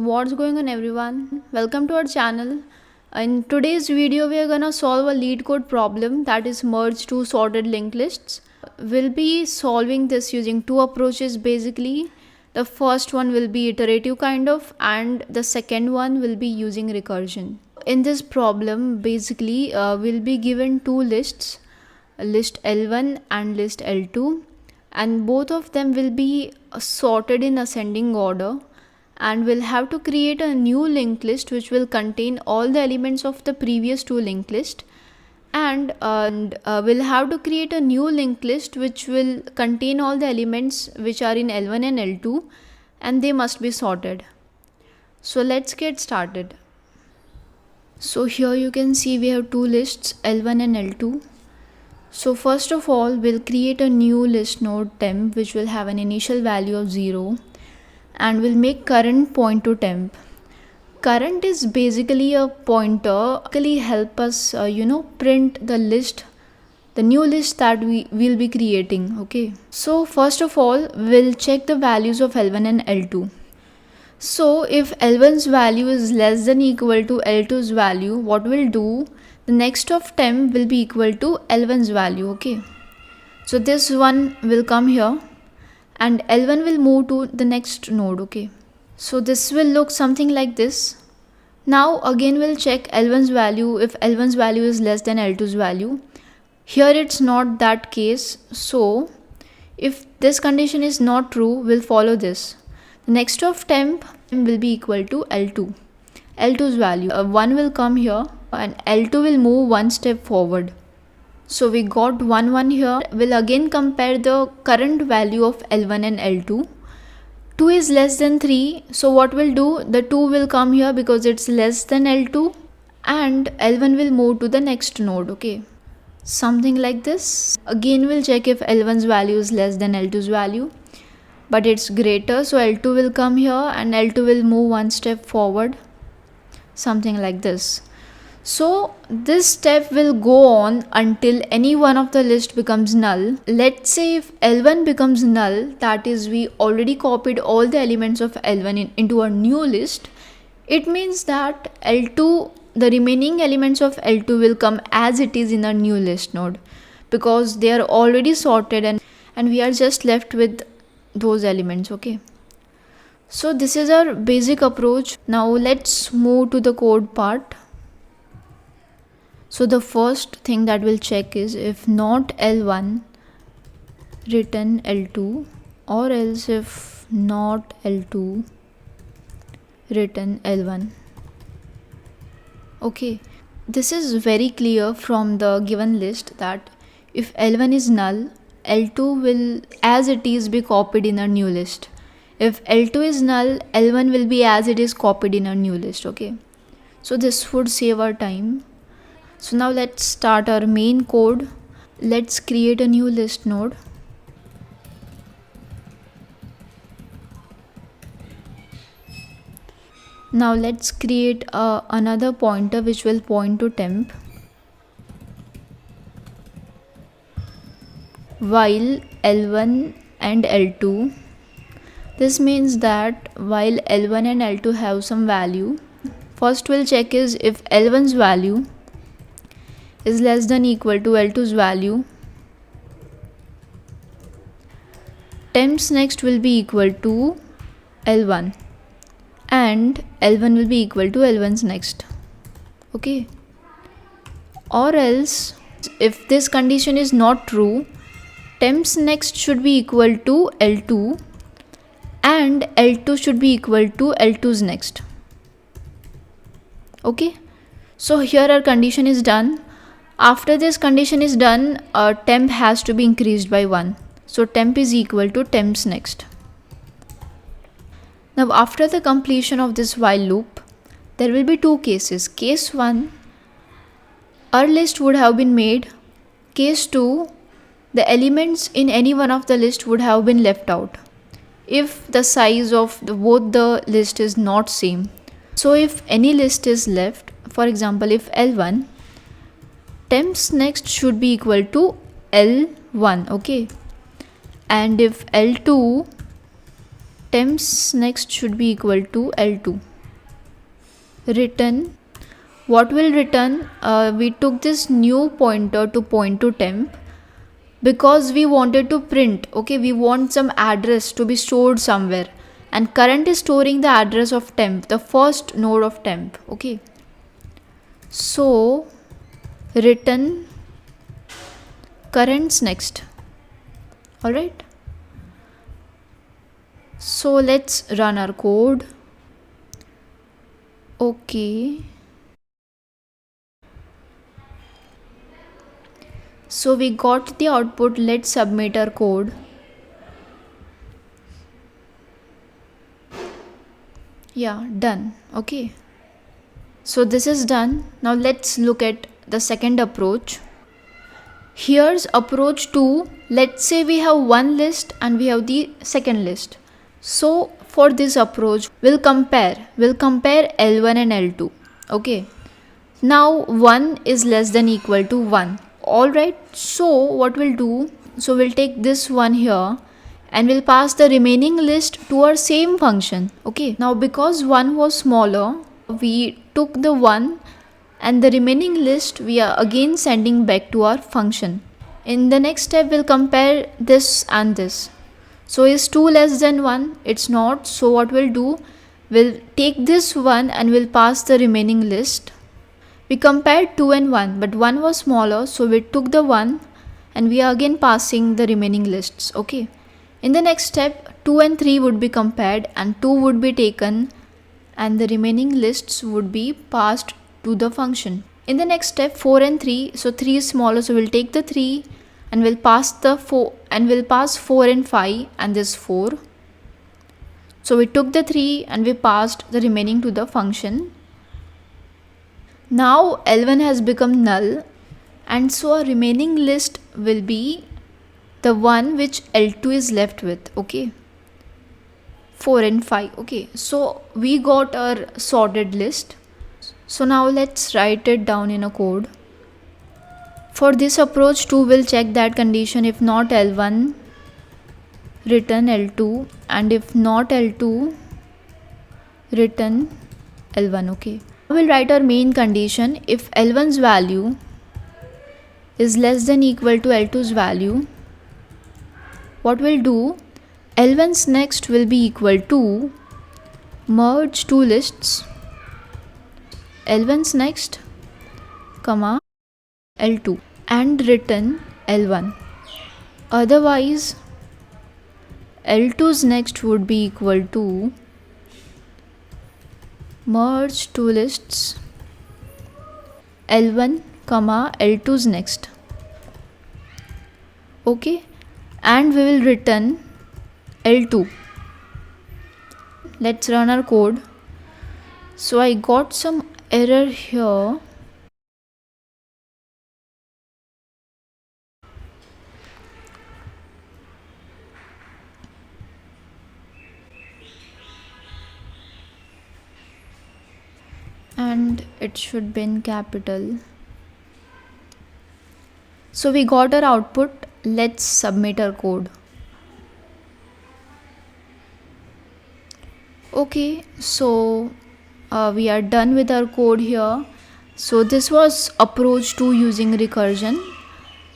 What's going on, everyone? Welcome to our channel. In today's video we are gonna solve a LeetCode problem, that is merge two sorted linked lists. We'll be solving this using two approaches basically. The first one will be iterative kind of, and the second one will be using recursion. In this problem basically we'll be given two lists, list L1 and list L2, and both of them will be sorted in ascending order, and we'll have to create a new linked list which will contain all the elements of the previous two linked list, and we'll have to create a new linked list which will contain all the elements which are in L1 and L2, and they must be sorted. So let's get started. So here you can see we have two lists, L1 and L2. So first of all, we'll create a new list node temp which will have an initial value of 0, and we'll make current point to temp. Current is basically a pointer, really help us print the list, the new list that we will be creating. Okay, so first of all we'll check the values of L1 and L2. So if L1's value is less than equal to L2's value, what we'll do, the next of temp will be equal to L1's value. Okay, so this one will come here and L1 will move to the next node. Okay, so this will look something like this. Now again we'll check L1's value. If L1's value is less than L2's value, here it's not that case. So if this condition is not true, we'll follow this. The next of temp will be equal to L2. L2's value 1 will come here and L2 will move one step forward. So we got 1 1 here. We'll again compare the current value of L1 and L2. 2 is less than 3, so what we'll do, the 2 will come here because it's less than L2, and L1 will move to the next node. Okay, something like this. Again we'll check if L1's value is less than L2's value, but it's greater, so L2 will come here and L2 will move one step forward, something like this. So this step will go on until any one of the list becomes null. Let's say if L1 becomes null, that is we already copied all the elements of L1 into a new list, it means that L2, the remaining elements of L2 will come as it is in a new list node, because they are already sorted and we are just left with those elements. Okay, so this is our basic approach. Now let's move to the code part. So the first thing that we'll check is if not L1, return L2, or else if not L2, return L1. Okay, this is very clear from the given list that if L1 is null, L2 will as it is be copied in a new list. If L2 is null, L1 will be as it is copied in a new list. Okay, so this would save our time. So now let's start our main code. Let's create a new list node. Now let's create another pointer which will point to temp, while L1 and L2. This means that while L1 and L2 have some value, first we'll check is if L1's value is less than equal to L2's value, temps next will be equal to L1 and L1 will be equal to L1's next. Okay, or else if this condition is not true, temps next should be equal to L2 and L2 should be equal to L2's next. Okay, so here our condition is done. After this condition is done, temp has to be increased by 1. So temp is equal to temps next. Now after the completion of this while loop, there will be two cases. Case 1, our list would have been made. Case 2, the elements in any one of the list would have been left out if the size of both the list is not same. So if any list is left, for example if L1, temps next should be equal to L1. Okay, and if L2, temps next should be equal to L2. return. What will return? We took this new pointer to point to temp because we wanted to print. Okay, we want some address to be stored somewhere, and current is storing the address of temp, the first node of temp. Okay, so return currents next. All right, so let's run our code. Okay, so we got the output. Let's submit our code. Yeah, done. Okay, so this is done. Now let's look at the second approach. Here's approach 2. Let's say we have one list and we have the second list. So for this approach, we'll compare L1 and L2. Okay, now 1 is less than equal to 1. Alright, so what we'll do, so we'll take this one here and we'll pass the remaining list to our same function. Okay, now because 1 was smaller, we took the 1 and the remaining list we are again sending back to our function. In the next step, we'll compare this and this. So is 2 less than 1? It's not. So what we'll do, we'll take this one and we'll pass the remaining list. We compared 2 and 1, but 1 was smaller, so we took the 1 and we are again passing the remaining lists. Okay, in the next step, 2 and 3 would be compared and 2 would be taken and the remaining lists would be passed to the function. In the next step, 4 and 3, so 3 is smaller, so we'll take the 3 and we'll pass the 4 and we'll pass 4 and 5 and this 4. So we took the 3 and we passed the remaining to the function. Now L1 has become null, and so our remaining list will be the one which L2 is left with. Okay, 4 and 5. Okay, so we got our sorted list. So now let's write it down in a code. For this approach 2, will check that condition. If not L1, return L2, and if not L2, return L1. Okay, we'll write our main condition. If L1's value is less than equal to L2's value, what we'll do, L1's next will be equal to merge two lists, L1's next, comma L2, and return L1. Otherwise, L2's next would be equal to merge two lists, L1, comma L2's next. Okay, and we will return L2. Let's run our code. So I got some error here. And it should be in capital. So we got our output. Let's submit our code. Okay, so we are done with our code here. So this was approach 2 using recursion.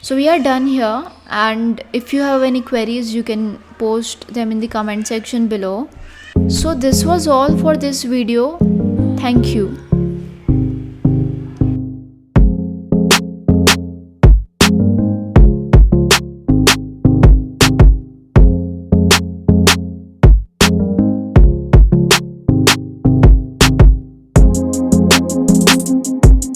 So we are done here, and if you have any queries, you can post them in the comment section below. So this was all for this video. Thank you.